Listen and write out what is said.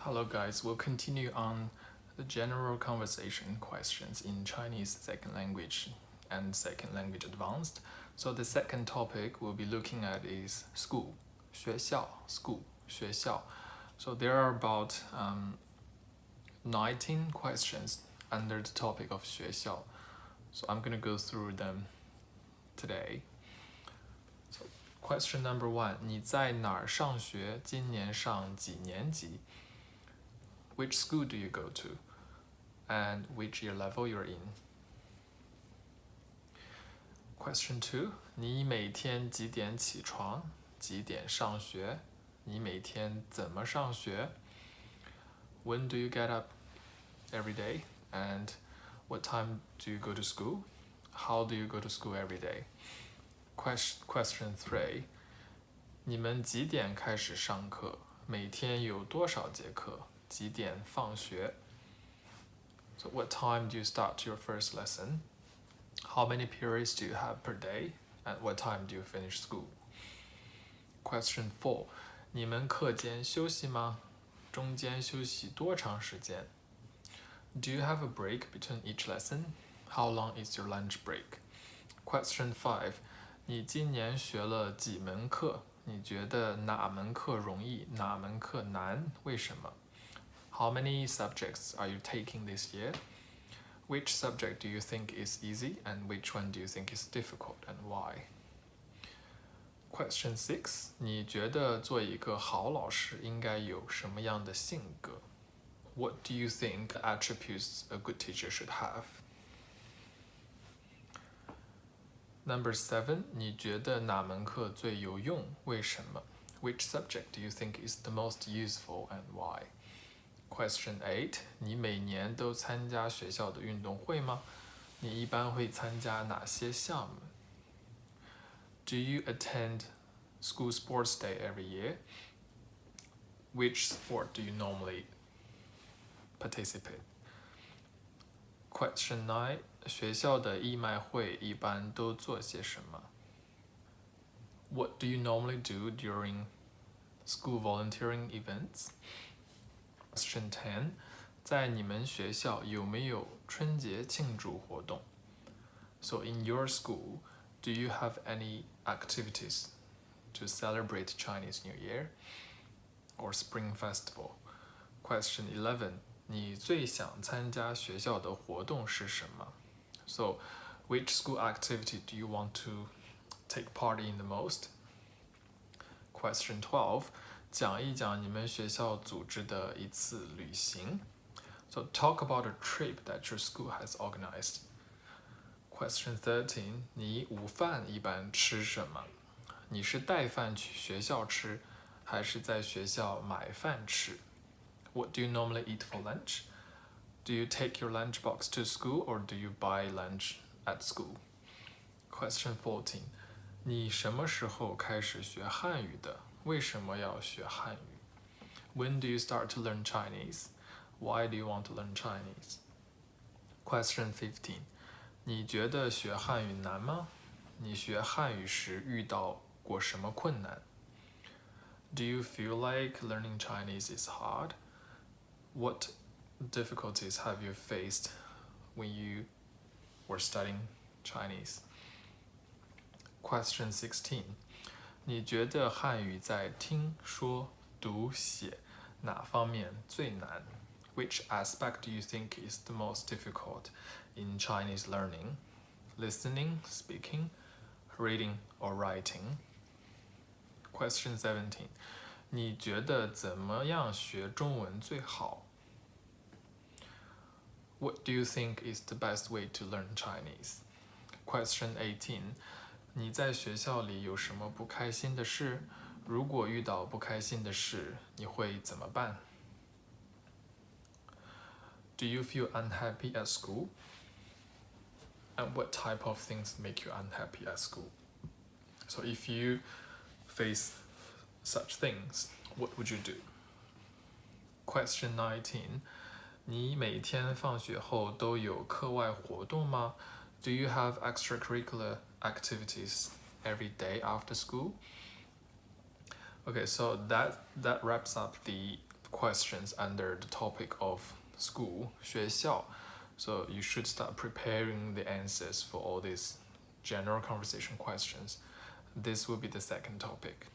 Hello guys, we'll continue on the general conversation questions in Chinese second language and second language advanced. So the second topic we'll be looking at is school, 学校, school, 学校. So there are about 19 questions under the topic of 学校. So I'm going to go through them today. So question number 1, 你在哪儿上学？今年上几年级？ Which school do you go to? And which year level you're in? Question 2, 你每天几点起床？几点上学？你每天怎么上学？ When do you get up every day? And what time do you go to school? How do you go to school every day? Question 3, 你们几点开始上课？每天有多少节课？几点放学？ So what time do you start your first lesson? How many periods do you have per day? And what time do you finish school? Question 4, 你们课间休息吗？中间休息多长时间？ Do you have a break between each lesson? How long is your lunch break? Question 5, 你今年学了几门课？你觉得哪门课容易，哪门课难？为什么？ How many subjects are you taking this year? Which subject do you think is easy and which one do you think is difficult and why? Question 6, 你觉得做一个好老师应该有什么样的性格？ What do you think attributes a good teacher should have? Number 7, 你觉得哪门课最有用？为什么？ Which subject do you think is the most useful and why? Question 8, 你每年都参加学校的运动会吗？你一般会参加哪些项目？ Do you attend school sports day every year? Which sport do you normally participate? Question 9, 学校的义卖会一般都做些什么？ What do you normally do during school volunteering events? Question 10, 在你们学校有没有春节庆祝活动？ So in your school, do you have any activities to celebrate Chinese New Year or Spring Festival? Question 11, 你最想参加学校的活动是什么？ So which school activity do you want to take part in the most? Question 12, 讲一讲你们学校组织的一次旅行。 So talk about a trip that your school has organized. Question 13, 你午饭一般吃什么？你是带饭去学校吃，还是在学校买饭吃？ What do you normally eat for lunch? Do you take your lunchbox to school or do you buy lunch at school? Question 14, 你什么时候开始学汉语的？为什么要学汉语？ When do you start to learn Chinese? Why do you want to learn Chinese? Question 15, 你觉得学汉语难吗？你学汉语时遇到过什么困难？ Do you feel like learning Chinese is hard? What difficulties have you faced when you were studying Chinese? Question 16, 你觉得汉语在听说读写哪方面最难？ Which aspect do you think is the most difficult in Chinese learning? Listening, speaking, reading, or writing? Question 17, 你觉得怎么样学中文最好？ What do you think is the best way to learn Chinese? Question 18, 你在学校里有什么不开心的事？如果遇到不开心的事，你会怎么办？ Do you feel unhappy at school? And what type of things make you unhappy at school? So if you face such things, what would you do? Question 19, 你每天放学后都有课外活动吗？ Do you have extracurricular activities every day after school? Okay, so that wraps up the questions under the topic of school, 学校. So you should start preparing the answers for all these general conversation questions. This will be the second topic.